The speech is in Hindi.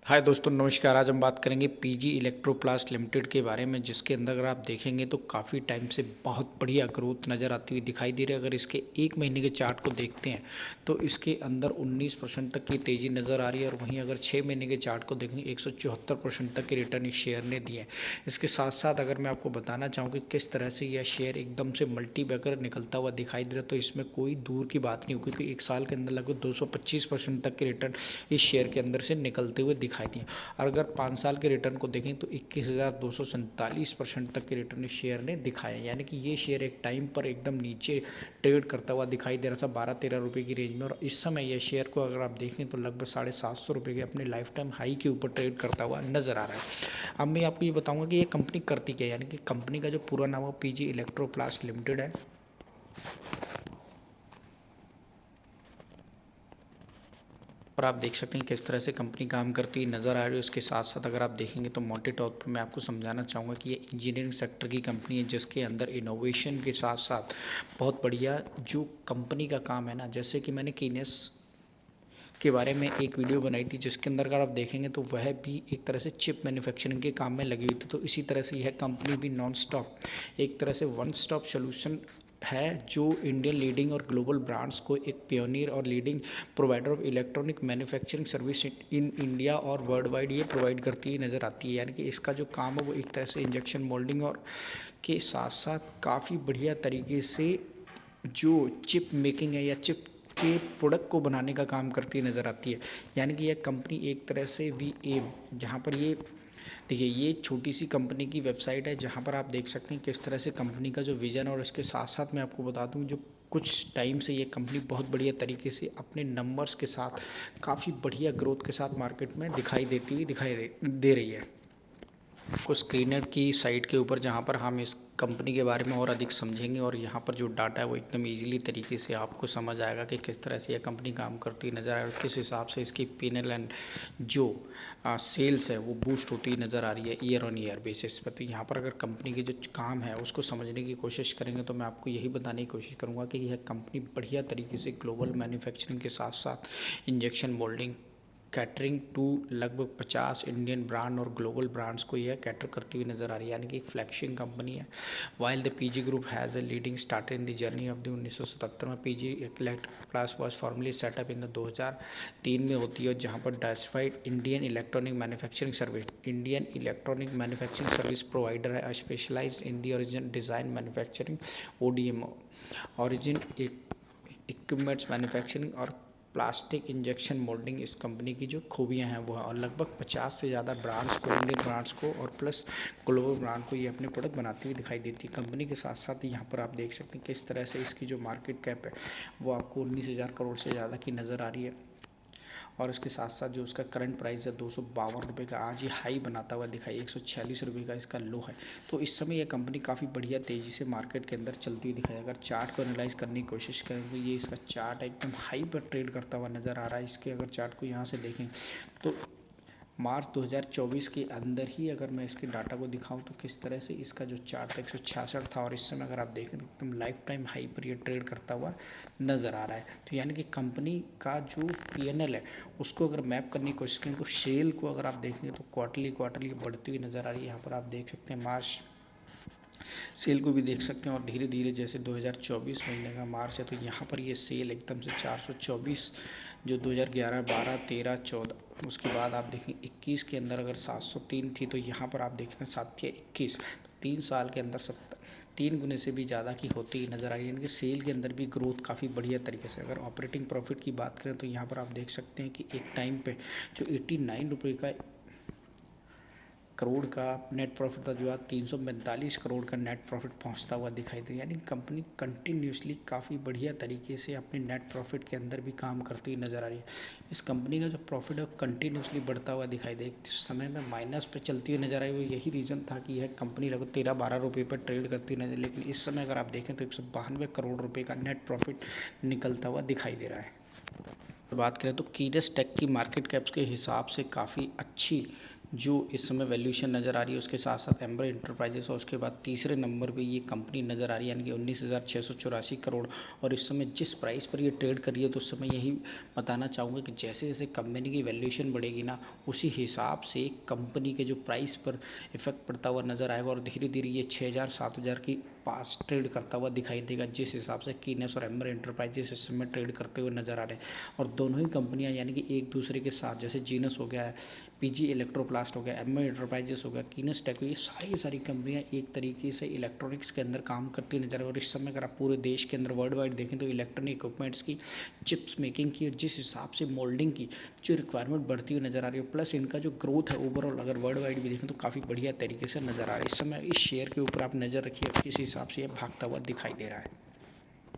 हाय दोस्तों, नमस्कार। आज हम बात करेंगे पीजी इलेक्ट्रोप्लास्ट लिमिटेड के बारे में, जिसके अंदर अगर आप देखेंगे तो काफ़ी टाइम से बहुत बढ़िया ग्रोथ नज़र आती हुई दिखाई दे रही है। अगर इसके एक महीने के चार्ट को देखते हैं तो इसके अंदर 19% तक की तेज़ी नज़र आ रही है। और वहीं अगर 6 महीने के चार्ट को देखेंगे 174% तक के रिटर्न इस शेयर ने दिए हैं। इसके साथ साथ अगर मैं आपको बताना चाहूँ कि किस तरह से यह शेयर एकदम से मल्टीबैगर निकलता हुआ दिखाई दे रहा है, तो इसमें कोई दूर की बात नहीं हो, क्योंकि एक साल के अंदर लगभग 225% तक के रिटर्न इस शेयर के अंदर से निकलते हुए दिखाई दिए। और अगर 5 साल के रिटर्न को देखें तो 21,247% तक के रिटर्न इस शेयर ने दिखाए। यानी कि ये शेयर एक टाइम पर एकदम नीचे ट्रेड करता हुआ दिखाई दे रहा था 12-13 रुपये की रेंज में, और इस समय यह शेयर को अगर आप देखें तो लगभग 750 रुपये के अपने लाइफ टाइम हाई के ऊपर ट्रेड करता हुआ नजर आ रहा है। अब मैं आपको ये बताऊंगा कि ये कंपनी करती क्या है। यानी कि कंपनी का जो पूरा नाम है पीजी इलेक्ट्रोप्लास्ट लिमिटेड है। और आप देख सकते हैं किस तरह से कंपनी काम करती नज़र आ रही है। उसके साथ साथ अगर आप देखेंगे तो मोटे तौर पर मैं आपको समझाना चाहूँगा कि ये इंजीनियरिंग सेक्टर की कंपनी है, जिसके अंदर इनोवेशन के साथ साथ बहुत बढ़िया जो कंपनी का काम है ना, जैसे कि मैंने कीनेस के बारे में एक वीडियो बनाई थी, जिसके अंदर अगर आप देखेंगे तो वह भी एक तरह से चिप मैन्युफैक्चरिंग के काम में लगी हुई थी। तो इसी तरह से यह कंपनी भी नॉन स्टॉप एक तरह से वन स्टॉप सोल्यूशन है, जो इंडियन लीडिंग और ग्लोबल ब्रांड्स को एक पियोनियर और leading provider of electronic manufacturing service in India और वर्ल्ड वाइड ये प्रोवाइड करती हुई नज़र आती है। यानी कि इसका जो काम है वो एक तरह से इंजेक्शन मोल्डिंग और के साथ साथ काफ़ी बढ़िया तरीके से जो चिप मेकिंग है या चिप के प्रोडक्ट को बनाने का काम करती नज़र आती है। यानी कि यह कंपनी एक तरह से वी एम, जहाँ पर ये देखिए ये छोटी सी कंपनी की वेबसाइट है, जहाँ पर आप देख सकते हैं किस तरह से कंपनी का जो विज़न। और इसके साथ साथ मैं आपको बता दूँ, जो कुछ टाइम से ये कंपनी बहुत बढ़िया तरीके से अपने नंबर्स के साथ काफ़ी बढ़िया ग्रोथ के साथ मार्केट में दिखाई देती हुई दिखाई दे रही है। कुछ स्क्रीनर की साइट के ऊपर जहाँ पर हम इस कंपनी के बारे में और अधिक समझेंगे, और यहाँ पर जो डाटा है वो एकदम इजीली तरीके से आपको समझ आएगा कि किस तरह से यह कंपनी काम करती नज़र आ रही है, किस हिसाब से इसकी P&L एंड जो सेल्स है वो बूस्ट होती नज़र आ रही है ईयर ऑन ईयर बेसिस पर। तो यहाँ पर अगर कंपनी के जो काम है उसको समझने की कोशिश करेंगे तो मैं आपको यही बताने की कोशिश करूँगा कि यह कंपनी बढ़िया तरीके से ग्लोबल मैन्युफैक्चरिंग के साथ साथ इंजेक्शन मोल्डिंग कैटरिंग टू लगभग 50 इंडियन ब्रांड और ग्लोबल ब्रांड्स को यह कैटर करती हुई नज़र आ रही है। यानी कि एक फ्लैगशिप कंपनी है। While the PG group has a leading start in the journey of the 1977 में PG Electroplast was formally set up in the 2003 में होती है, जहाँ पर diversified Indian electronic manufacturing service Indian electronic manufacturing service provider है, specialised in the origin design manufacturing ODM origin equipments manufacturing और प्लास्टिक इंजेक्शन मोल्डिंग इस कंपनी की जो खूबियां हैं वो है। और लगभग 50 से ज़्यादा ब्रांड्स को, इंडियन ब्रांड्स को और प्लस ग्लोबल ब्रांड को ये अपने प्रोडक्ट बनाती हुई दिखाई देती है। कंपनी के साथ साथ यहाँ पर आप देख सकते हैं किस तरह से इसकी जो मार्केट कैप है वो आपको 19,000 करोड़ से ज़्यादा की नज़र आ रही है। और इसके साथ साथ जो उसका करंट प्राइस है 252 रुपये का, आज ये हाई बनाता हुआ दिखाई 146 रुपये का इसका लो है। तो इस समय ये कंपनी काफ़ी बढ़िया तेज़ी से मार्केट के अंदर चलती हुई दिखाई। अगर चार्ट को एनालाइज करने की कोशिश करें तो ये इसका चार्ट एकदम हाई पर ट्रेड करता हुआ नज़र आ रहा है। इसके अगर चार्ट को यहाँ से देखें तो मार्च 2024 के अंदर ही अगर मैं इसके डाटा को दिखाऊं तो किस तरह से इसका जो चार्ट 166 था, और इस समय अगर आप देखें तो एकदम लाइफ टाइम हाई पर ये ट्रेड करता हुआ नज़र आ रहा है। तो यानी कि कंपनी का जो P&L है उसको अगर मैप करने की कोशिश करें तो सेल को अगर आप देखेंगे तो क्वार्टरली बढ़ती हुई नज़र आ रही है। यहाँ पर आप देख सकते हैं मार्च सेल को भी देख सकते हैं, और धीरे धीरे जैसे 2024 महीने का मार्च है तो यहाँ पर ये सेल एकदम से 424, जो 2011, 12, 13, 14, उसके बाद आप देखें 21 के अंदर अगर 703 थी, तो यहाँ पर आप देखते हैं 7 या 21, तो 3 साल के अंदर 3 गुने से भी ज़्यादा की होती नज़र आ रही है। यानी कि सेल के अंदर भी ग्रोथ काफ़ी बढ़िया तरीके से। अगर ऑपरेटिंग प्रॉफिट की बात करें तो यहाँ पर आप देख सकते हैं कि एक टाइम पे जो 89 रुपये का करोड़ का नेट प्रॉफिट था, जो आज 345 करोड़ का नेट प्रॉफिट पहुंचता हुआ दिखाई दे। यानी कंपनी कंटिन्यूसली काफ़ी बढ़िया तरीके से अपने नेट प्रॉफिट के अंदर भी काम करती हुई नज़र आ रही है। इस कंपनी का जो प्रॉफिट है वो कंटिन्यूसली बढ़ता हुआ दिखाई दे। एक समय में माइनस पे चलती हुई नज़र आई हुई, यही रीज़न था कि यह कंपनी लगभग 13-12 रुपये पर ट्रेड करती नजर, लेकिन इस समय अगर आप देखें तो 192 करोड़ रुपये का नेट प्रॉफिट निकलता हुआ दिखाई दे रहा है। बात करें तो कीरस टेक की मार्केट कैप्स के हिसाब से काफ़ी अच्छी जो इस समय वैल्यूएशन नज़र आ रही है, उसके साथ साथ एम्बर एंटरप्राइजेस और उसके बाद तीसरे नंबर पे ये कंपनी नज़र आ रही है, यानी कि 19,684 करोड़। और इस समय जिस प्राइस पर ये ट्रेड कर रही है, तो उस समय यही बताना चाहूँगा कि जैसे जैसे कंपनी की वैल्यूएशन बढ़ेगी ना, उसी हिसाब से कंपनी के जो प्राइस पर इफेक्ट पड़ता हुआ नज़र आएगा और धीरे धीरे ये 6,000 7,000 की पास ट्रेड करता हुआ दिखाई देगा, जिस हिसाब से कीनेस और एम्बर एंटरप्राइजेस इस समय ट्रेड करते हुए नजर आ रहे हैं। और दोनों ही कंपनियां यानी कि एक दूसरे के साथ, जैसे जीनस हो गया है, पीजी इलेक्ट्रोप्लास्ट हो गया, एम्बर एंटरप्राइजेस हो गया, कीनेस टेक, ये सारी कंपनियां एक तरीके से इलेक्ट्रॉनिक्स के अंदर काम करती नजर आ रही है। और इस समय अगर आप पूरे देश के अंदर वर्ल्ड वाइड देखें तो इलेक्ट्रॉनिक इक्विपमेंट्स की, चिप्स मेकिंग की, और जिस हिसाब से मोल्डिंग की जो रिक्वायरमेंट बढ़ती हुई नजर आ रही है, प्लस इनका जो ग्रोथ है ओवरऑल अगर वर्ल्ड वाइड भी देखें तो काफ़ी बढ़िया तरीके से नजर आ रहा है। इस समय इस शेयर के ऊपर आप नज़र रखिए किस हिसाब से ये भागता हुआ दिखाई दे रहा है।